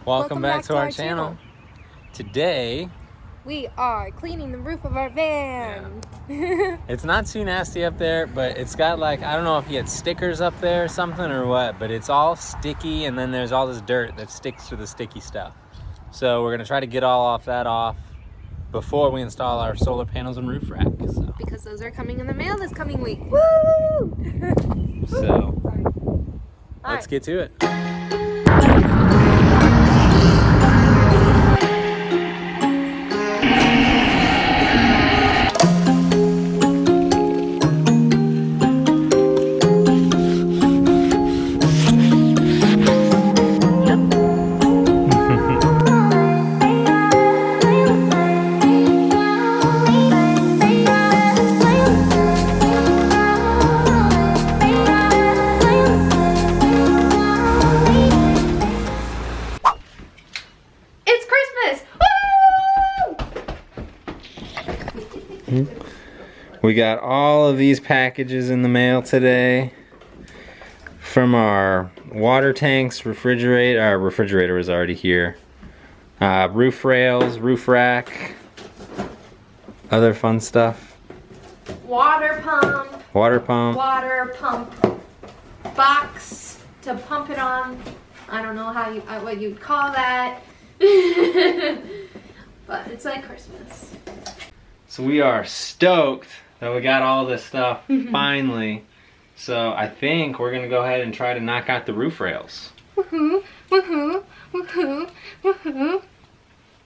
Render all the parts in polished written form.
Welcome back to our channel. Today we are cleaning the roof of our van. Yeah. It's not too nasty up there, but it's got like, I don't know if he had stickers up there or something or what, but it's all sticky, and then there's all this dirt that sticks to the sticky stuff. So we're gonna try to get all off before we install our solar panels and roof rack. So. Because those are coming in the mail this coming week. Woo! So let's get to it. We got all of these packages in the mail today from our water tanks, refrigerator. Our refrigerator was already here. Roof rails, roof rack, other fun stuff. Water pump. Water pump. Water pump box to pump it on. I don't know how what you'd call that, but it's like Christmas. So we are stoked that we got all this stuff finally. So I think we're gonna go ahead and try to knock out the roof rails. Woohoo! Woohoo! Woohoo! Woohoo!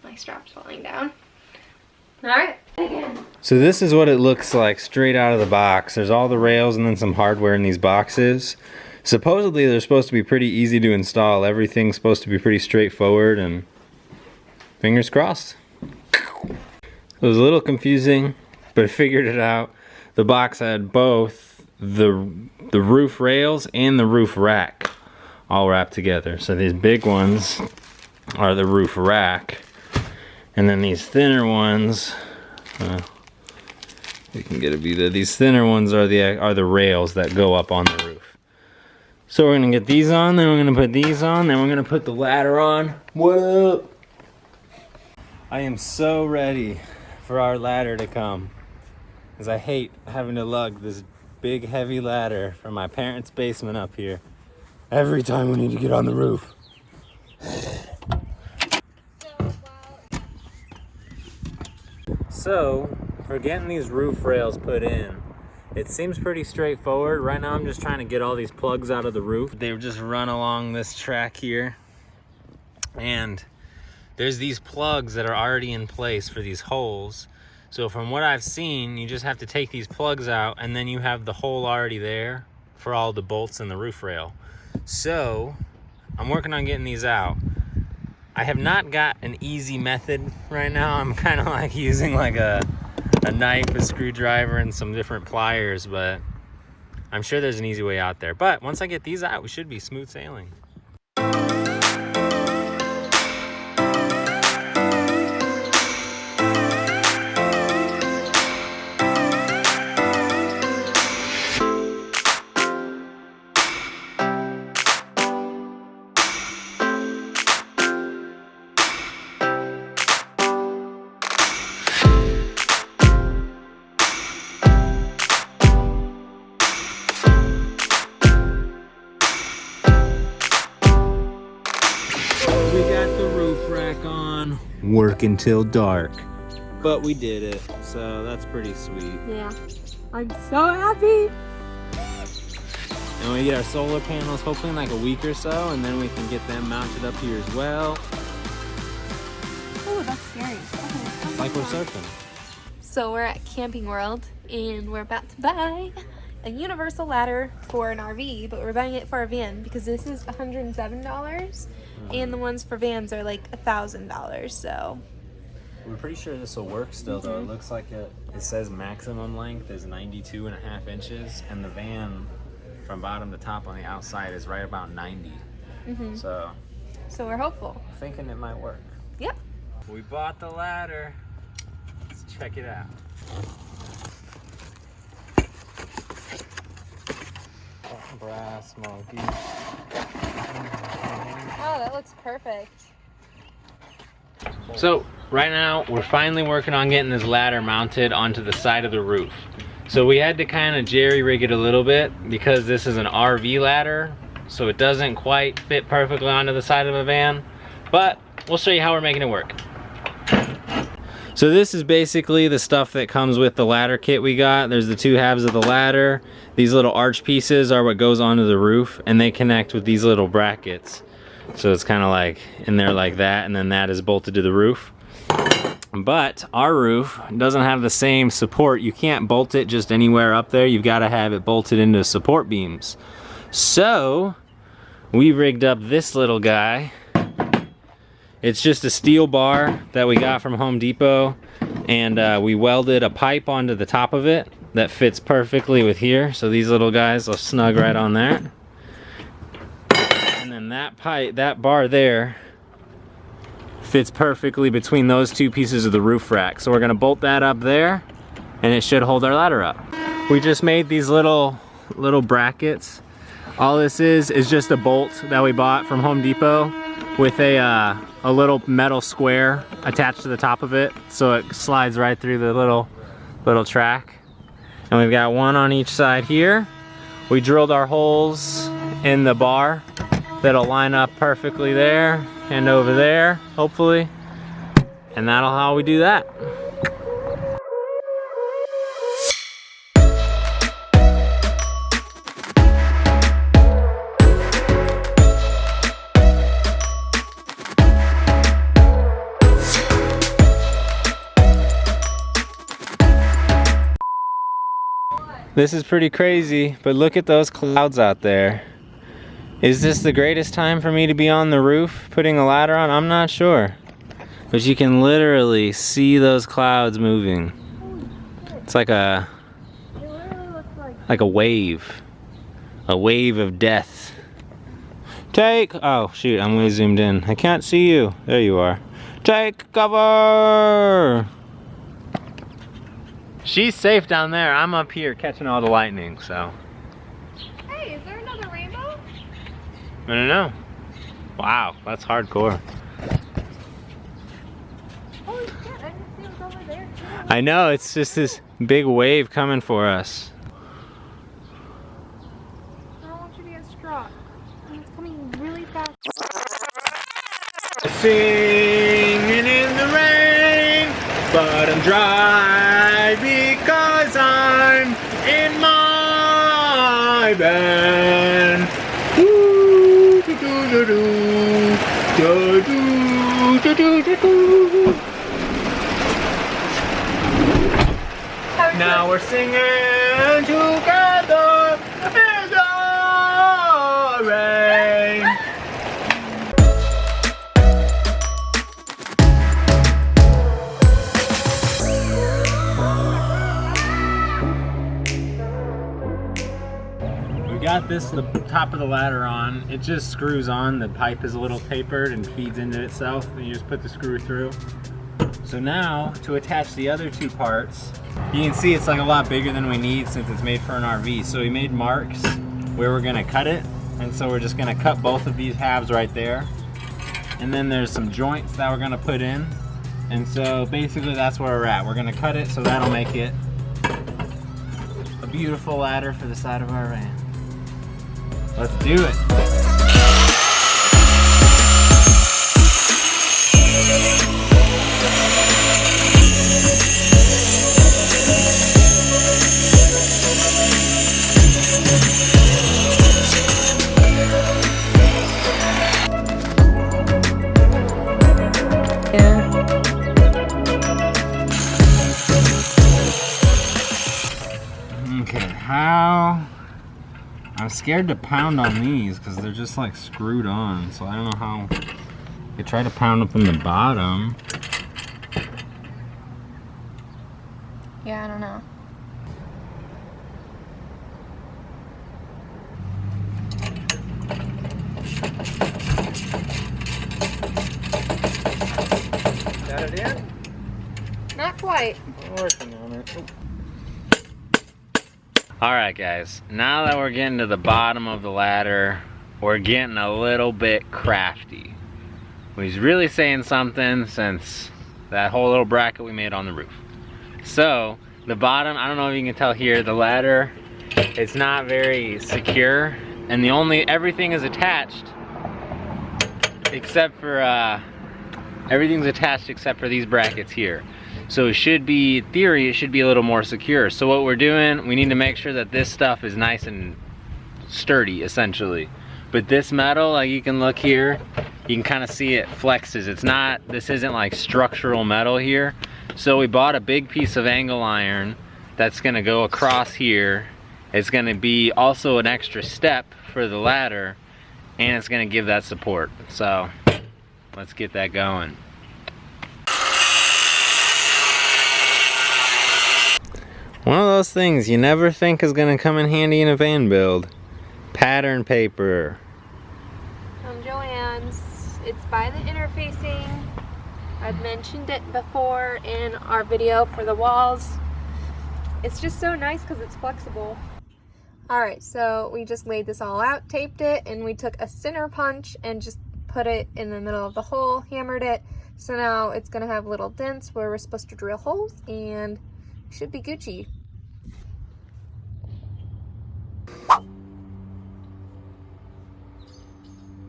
My strap's falling down. All right. Again. So this is what it looks like straight out of the box. There's all the rails and then some hardware in these boxes. Supposedly they're supposed to be pretty easy to install. Everything's supposed to be pretty straightforward, and fingers crossed. It was a little confusing, but I figured it out. The box had both the roof rails and the roof rack all wrapped together. So these big ones are the roof rack, and then these thinner ones, you can get a view. These thinner ones are the rails that go up on the roof. So we're gonna get these on, then we're gonna put these on, then we're gonna put the ladder on. What up? I am so ready for our ladder to come, because I hate having to lug this big heavy ladder from my parents' basement up here every time we need to get on the roof. So for getting these roof rails put in, it seems pretty straightforward. Right now I'm just trying to get all these plugs out of the roof. They just run along this track here, and there's these plugs that are already in place for these holes. So from what I've seen, you just have to take these plugs out, and then you have the hole already there for all the bolts in the roof rail. So I'm working on getting these out. I have not got an easy method right now. I'm kind of like using like a knife, a screwdriver, and some different pliers, but I'm sure there's an easy way out there. But once I get these out, we should be smooth sailing. Work until dark, but we did it, so that's pretty sweet. Yeah, I'm so happy. And we get our solar panels hopefully in like a week or so, and then we can get them mounted up here as well. Oh, that's scary. Okay. Like we're surfing. So we're at Camping World, and we're about to buy a universal ladder for an RV, but we're buying it for our van because this is $107. And the ones for vans are like $1,000, so. We're pretty sure this will work still, though. It looks like it says maximum length is 92.5 inches, and the van from bottom to top on the outside is right about 90. So we're hopeful. Thinking it might work. Yep. We bought the ladder. Let's check it out. Brass monkey. Oh, that looks perfect. So right now we're finally working on getting this ladder mounted onto the side of the roof. So we had to kind of jerry rig it a little bit because this is an RV ladder, so it doesn't quite fit perfectly onto the side of a van, but we'll show you how we're making it work. So this is basically the stuff that comes with the ladder kit we got. There's the 2 halves of the ladder. These little arch pieces are what goes onto the roof, and they connect with these little brackets. So it's kind of like in there like that, and then that is bolted to the roof. But our roof doesn't have the same support. You can't bolt it just anywhere up there. You've got to have it bolted into support beams. So we rigged up this little guy. It's just a steel bar that we got from Home Depot, and we welded a pipe onto the top of it that fits perfectly with here. So these little guys will snug right on there. And then that pipe, that bar there, fits perfectly between those 2 pieces of the roof rack. So we're gonna bolt that up there, and it should hold our ladder up. We just made these little brackets. All this is just a bolt that we bought from Home Depot with a little metal square attached to the top of it, so it slides right through the little track. And we've got one on each side here. We drilled our holes in the bar that'll line up perfectly there and over there, hopefully. And that'll how we do that. This is pretty crazy, but look at those clouds out there. Is this the greatest time for me to be on the roof putting a ladder on? I'm not sure. But you can literally see those clouds moving. It's like a wave. A wave of death. Oh shoot, I'm way zoomed in. I can't see you. There you are. Take cover! She's safe down there. I'm up here catching all the lightning, so. Hey, is there another rainbow? I don't know. Wow, that's hardcore. Holy shit, I didn't see it was over there too. I know, it's just this big wave coming for us. I don't want you to get struck. It's coming really fast. Singing in the rain, but I'm dry because I'm in my band. Ooh, do, do, do, do, do, do, do, do, do. Now we're singing together in the rain. Got this, the top of the ladder on. It just screws on. The pipe is a little tapered and feeds into itself, and you just put the screw through. So now to attach the other 2 parts, you can see it's like a lot bigger than we need since it's made for an RV. So we made marks where we're gonna cut it, and so we're just gonna cut both of these halves right there. And then there's some joints that we're gonna put in, and so basically that's where we're at. We're gonna cut it so that'll make it a beautiful ladder for the side of our van. Let's do it. Okay, how? I'm scared to pound on these because they're just like screwed on, so I don't know how. I try to pound up in the bottom. Yeah, I don't know. Got it in? Not quite. I'm working on it. Alright guys, now that we're getting to the bottom of the ladder, we're getting a little bit crafty. He's really saying something since that whole little bracket we made on the roof. So the bottom, I don't know if you can tell here, the ladder, it's not very secure, and everything is attached except for everything's attached except for these brackets here. So it should be, in theory, it should be a little more secure. So what we're doing, we need to make sure that this stuff is nice and sturdy, essentially. But this metal, like you can look here, you can kind of see it flexes. This isn't like structural metal here. So we bought a big piece of angle iron that's gonna go across here. It's gonna be also an extra step for the ladder, and it's gonna give that support. So let's get that going. One of those things you never think is gonna come in handy in a van build. Pattern paper. From Joann's. It's by the interfacing. I've mentioned it before in our video for the walls. It's just so nice because it's flexible. Alright, so we just laid this all out, taped it, and we took a center punch and just put it in the middle of the hole, hammered it. So now it's going to have little dents where we're supposed to drill holes, and should be Gucci.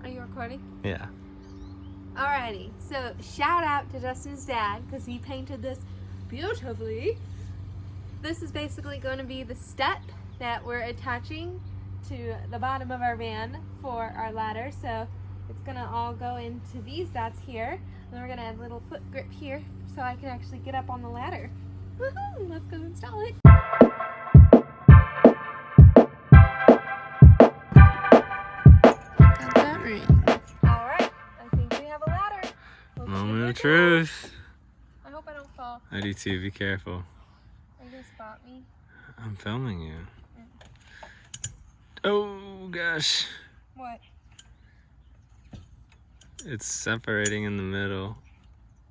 Are you recording? Yeah. Alrighty, so shout out to Justin's dad because he painted this beautifully. This is basically going to be the step that we're attaching to the bottom of our van for our ladder. So it's going to all go into these dots here. And we're going to add a little foot grip here so I can actually get up on the ladder. Woohoo! Let's go install it. Got that right. Alright, I think we have a ladder. Moment of truth. I hope I don't fall. I do too, be careful. Are you going to spot me? I'm filming you. Oh gosh. What? It's separating in the middle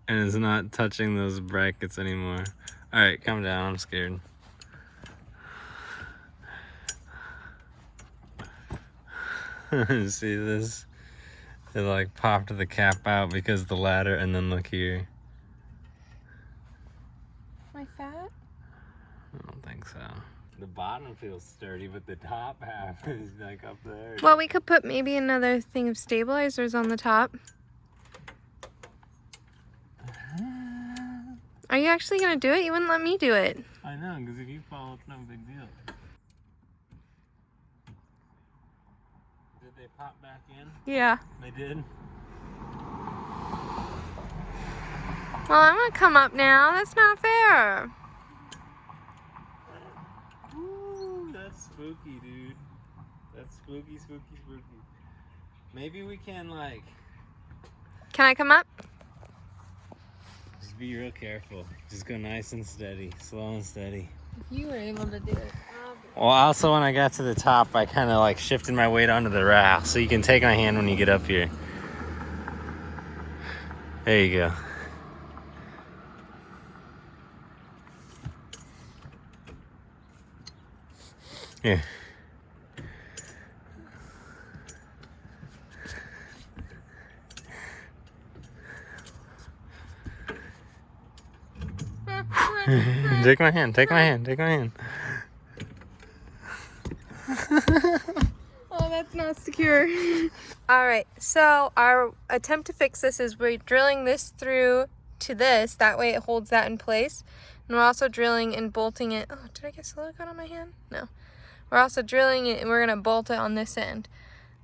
and it's not touching those brackets anymore. Alright, calm down, I'm scared. See this? It like popped the cap out because of the ladder, and then look here. Am I fat? I don't think so. The bottom feels sturdy, but the top half is like up there. Well, we could put maybe another thing of stabilizers on the top. Are you actually gonna do it? You wouldn't let me do it. I know, because if you fall, it's no big deal. Did they pop back in? Yeah. They did? Well, I'm gonna come up now. That's not fair. Ooh, that's spooky, dude. That's spooky, spooky, spooky. Maybe we can, like... Can I come up? Just be real careful. Just go nice and steady. Slow and steady. If you were able to do it. Well, also when I got to the top, I kind of like shifted my weight onto the rail, so you can take my hand when you get up here. There you go. Here. Take my hand, take my hand, take my hand. Oh, that's not secure. Alright, so our attempt to fix this is we're drilling this through to this. That way it holds that in place. And we're also drilling and bolting it. Oh, did I get silicone on my hand? No. We're also drilling it and we're going to bolt it on this end.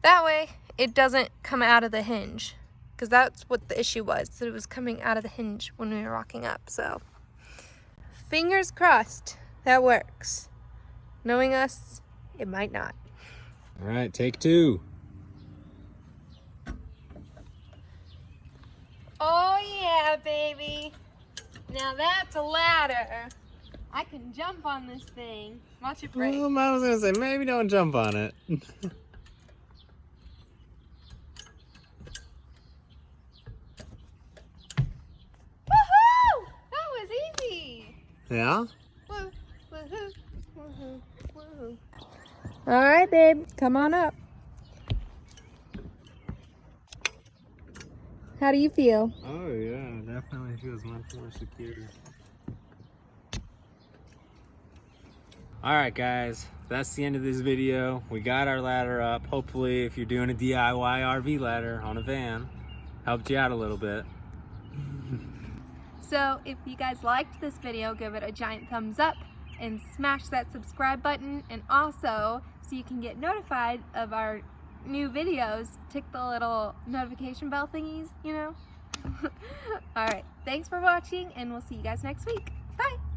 That way it doesn't come out of the hinge. Because that's what the issue was. That it was coming out of the hinge when we were rocking up. So, fingers crossed that works. Knowing us, it might not. All right, take two. Oh yeah, baby. Now that's a ladder. I can jump on this thing. Watch it break. Well, I was gonna say, maybe don't jump on it. Woohoo! That was easy. Yeah? Woo, woohoo, woohoo, woohoo. All right, babe, come on up. How do you feel? Oh yeah, definitely feels much more secure. Alright guys, that's the end of this video. We got our ladder up. Hopefully if you're doing a DIY RV ladder on a van, helped you out a little bit. So if you guys liked this video, give it a giant thumbs up and smash that subscribe button, and also so you can get notified of our new videos, tick the little notification bell thingies, you know. Alright, thanks for watching and we'll see you guys next week. Bye!